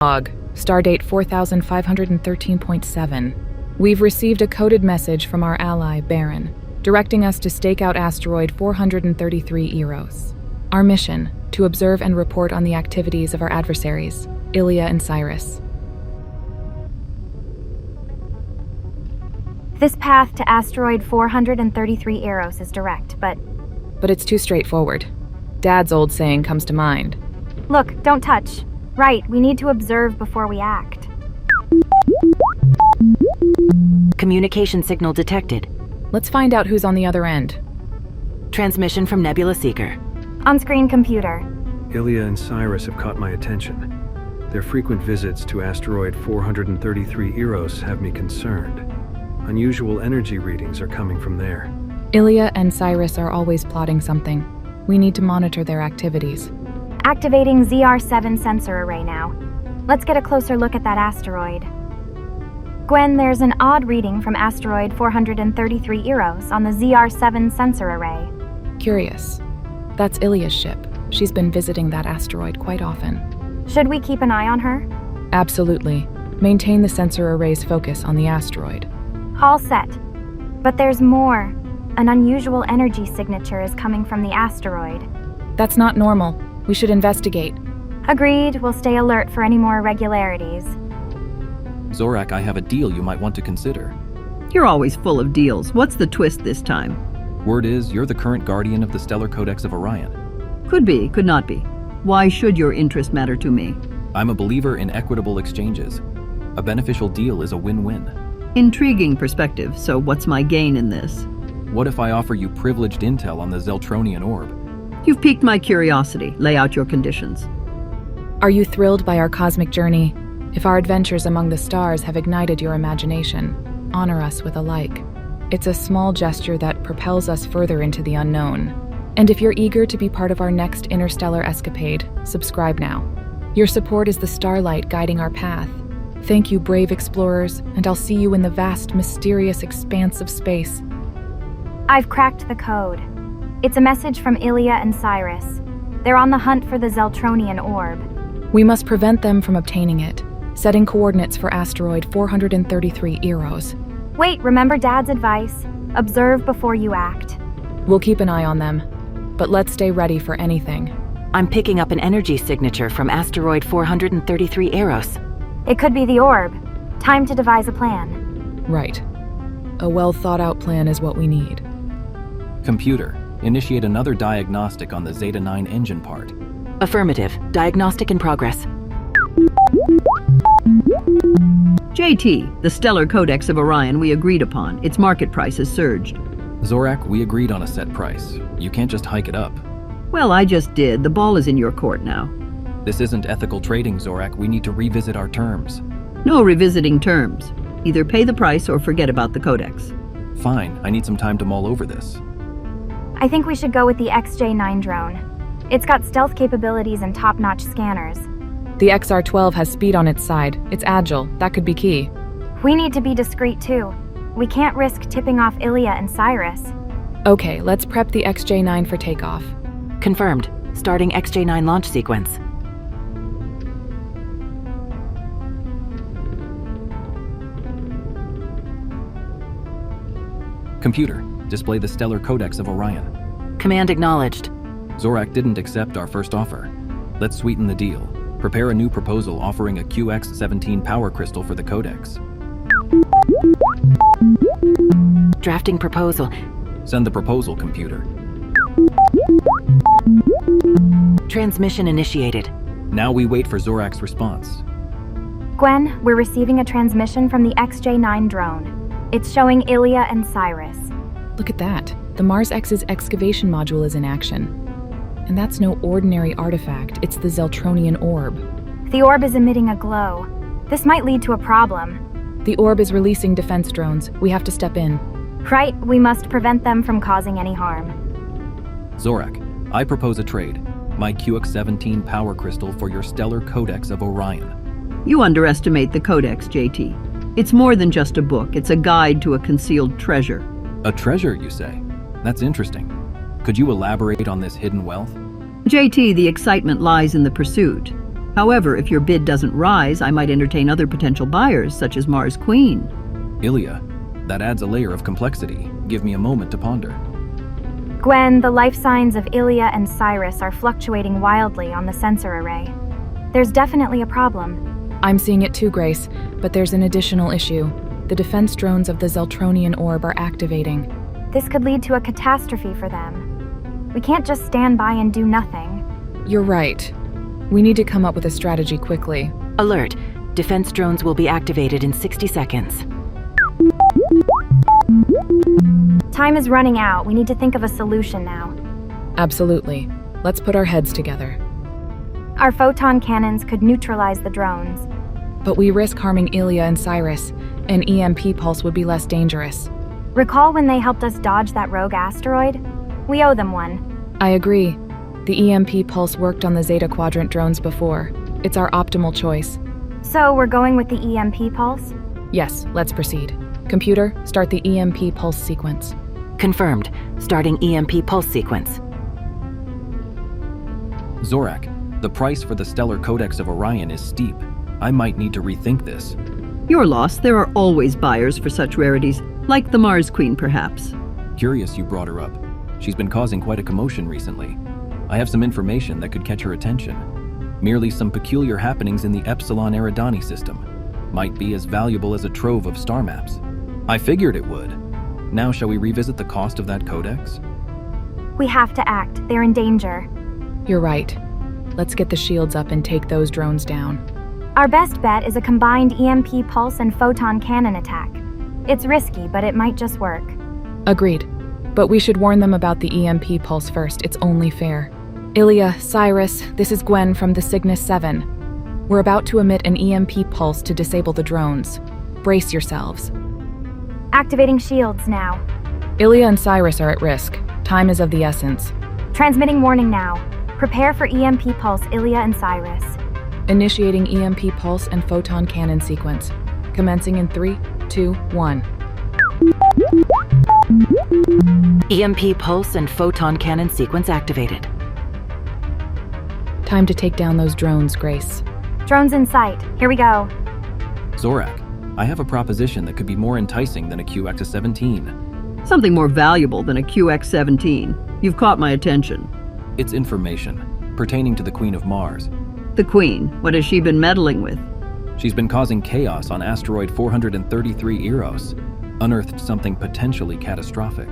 Log, stardate 4513.7. We've received a coded message from our ally, Baron, directing us to stake out asteroid 433 Eros. Our mission, to observe and report on the activities of our adversaries, Ilia and Cyrus. This path to asteroid 433 Eros is direct, but it's too straightforward. Dad's old saying comes to mind. Look, don't touch. Right, we need to observe before we act. Communication signal detected. Let's find out who's on the other end. Transmission from Nebula Seeker. On-screen computer. Ilia and Cyrus have caught my attention. Their frequent visits to asteroid 433 Eros have me concerned. Unusual energy readings are coming from there. Ilia and Cyrus are always plotting something. We need to monitor their activities. Activating ZR7 sensor array now. Let's get a closer look at that asteroid. Gwen, there's an odd reading from asteroid 433 Eros on the ZR7 sensor array. Curious. That's Ilia's ship. She's been visiting that asteroid quite often. Should we keep an eye on her? Absolutely. Maintain the sensor array's focus on the asteroid. All set. But there's more. An unusual energy signature is coming from the asteroid. That's not normal. We should investigate. Agreed. We'll stay alert for any more irregularities. Zorak, I have a deal you might want to consider. You're always full of deals. What's the twist this time? Word is, you're the current guardian of the Stellar Codex of Orion. Could be, could not be. Why should your interest matter to me? I'm a believer in equitable exchanges. A beneficial deal is a win-win. Intriguing perspective, so what's my gain in this? What if I offer you privileged intel on the Zeltronian orb? You've piqued my curiosity. Lay out your conditions. Are you thrilled by our cosmic journey? If our adventures among the stars have ignited your imagination, honor us with a like. It's a small gesture that propels us further into the unknown. And if you're eager to be part of our next interstellar escapade, subscribe now. Your support is the starlight guiding our path. Thank you, brave explorers, and I'll see you in the vast, mysterious expanse of space. I've cracked the code. It's a message from Ilia and Cyrus. They're on the hunt for the Zeltronian orb. We must prevent them from obtaining it, setting coordinates for asteroid 433 Eros. Wait, remember Dad's advice? Observe before you act. We'll keep an eye on them, but let's stay ready for anything. I'm picking up an energy signature from asteroid 433 Eros. It could be the orb. Time to devise a plan. Right. A well-thought-out plan is what we need. Computer, initiate another diagnostic on the Zeta-9 engine part. Affirmative. Diagnostic in progress. JT, the Stellar Codex of Orion we agreed upon. Its market price has surged. Zorak, we agreed on a set price. You can't just hike it up. Well, I just did. The ball is in your court now. This isn't ethical trading, Zorak. We need to revisit our terms. No revisiting terms. Either pay the price or forget about the Codex. Fine, I need some time to mull over this. I think we should go with the XJ9 drone. It's got stealth capabilities and top-notch scanners. The XR-12 has speed on its side. It's agile. That could be key. We need to be discreet too. We can't risk tipping off Ilia and Cyrus. Okay, let's prep the XJ9 for takeoff. Confirmed. Starting XJ9 launch sequence. Computer, display the Stellar Codex of Orion. Command acknowledged. Zorak didn't accept our first offer. Let's sweeten the deal. Prepare a new proposal offering a QX-17 power crystal for the Codex. Drafting proposal. Send the proposal, computer. Transmission initiated. Now we wait for Zorak's response. Gwen, we're receiving a transmission from the XJ9 drone. It's showing Ilia and Cyrus. Look at that. The Mars X's excavation module is in action. And that's no ordinary artifact. It's the Zeltronian orb. The orb is emitting a glow. This might lead to a problem. The orb is releasing defense drones. We have to step in. Right, we must prevent them from causing any harm. Zorak, I propose a trade. My QX-17 power crystal for your Stellar Codex of Orion. You underestimate the Codex, JT. It's more than just a book. It's a guide to a concealed treasure. A treasure, you say? That's interesting. Could you elaborate on this hidden wealth? JT, the excitement lies in the pursuit. However, if your bid doesn't rise, I might entertain other potential buyers, such as Mars Queen. Ilya, that adds a layer of complexity. Give me a moment to ponder. Gwen, the life signs of Ilya and Cyrus are fluctuating wildly on the sensor array. There's definitely a problem. I'm seeing it too, Grace, but there's an additional issue. The defense drones of the Zeltronian orb are activating. This could lead to a catastrophe for them. We can't just stand by and do nothing. You're right. We need to come up with a strategy quickly. Alert. Defense drones will be activated in 60 seconds. Time is running out. We need to think of a solution now. Absolutely. Let's put our heads together. Our photon cannons could neutralize the drones. But we risk harming Ilya and Cyrus. An EMP pulse would be less dangerous. Recall when they helped us dodge that rogue asteroid? We owe them one. I agree. The EMP pulse worked on the Zeta Quadrant drones before. It's our optimal choice. So we're going with the EMP pulse? Yes, let's proceed. Computer, start the EMP pulse sequence. Confirmed. Starting EMP pulse sequence. Zorak, the price for the Stellar Codex of Orion is steep. I might need to rethink this. Your loss. There are always buyers for such rarities, like the Mars Queen, perhaps. Curious you brought her up. She's been causing quite a commotion recently. I have some information that could catch her attention. Merely some peculiar happenings in the Epsilon Eridani system. Might be as valuable as a trove of star maps. I figured it would. Now shall we revisit the cost of that codex? We have to act. They're in danger. You're right. Let's get the shields up and take those drones down. Our best bet is a combined EMP pulse and photon cannon attack. It's risky, but it might just work. Agreed. But we should warn them about the EMP pulse first. It's only fair. Ilya, Cyrus, this is Gwen from the Cygnus 7. We're about to emit an EMP pulse to disable the drones. Brace yourselves. Activating shields now. Ilya and Cyrus are at risk. Time is of the essence. Transmitting warning now. Prepare for EMP pulse, Ilya and Cyrus. Initiating EMP pulse and photon cannon sequence. Commencing in 3, 2, 1. EMP pulse and photon cannon sequence activated. Time to take down those drones, Grace. Drones in sight. Here we go. Zorak, I have a proposition that could be more enticing than a QX-17. Something more valuable than a QX-17. You've caught my attention. It's information pertaining to the Queen of Mars. The Queen, what has she been meddling with? She's been causing chaos on asteroid 433 Eros. Unearthed something potentially catastrophic.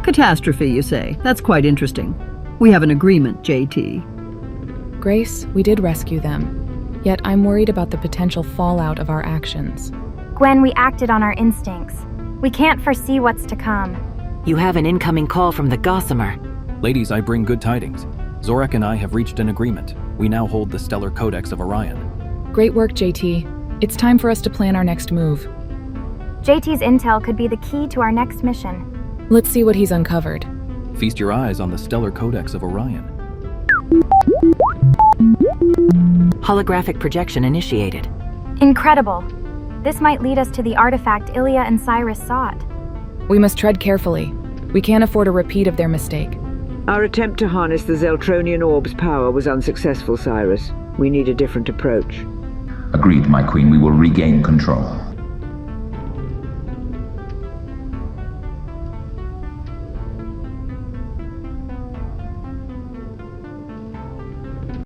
Catastrophe, you say? That's quite interesting. We have an agreement, JT. Grace, we did rescue them. Yet I'm worried about the potential fallout of our actions. Gwen, we acted on our instincts. We can't foresee what's to come. You have an incoming call from the Gossamer. Ladies, I bring good tidings. Zorak and I have reached an agreement. We now hold the Stellar Codex of Orion. Great work, JT. It's time for us to plan our next move. JT's intel could be the key to our next mission. Let's see what he's uncovered. Feast your eyes on the Stellar Codex of Orion. Holographic projection initiated. Incredible. This might lead us to the artifact Ilya and Cyrus sought. We must tread carefully. We can't afford a repeat of their mistake. Our attempt to harness the Zeltronian orb's power was unsuccessful, Cyrus. We need a different approach. Agreed, my queen. We will regain control.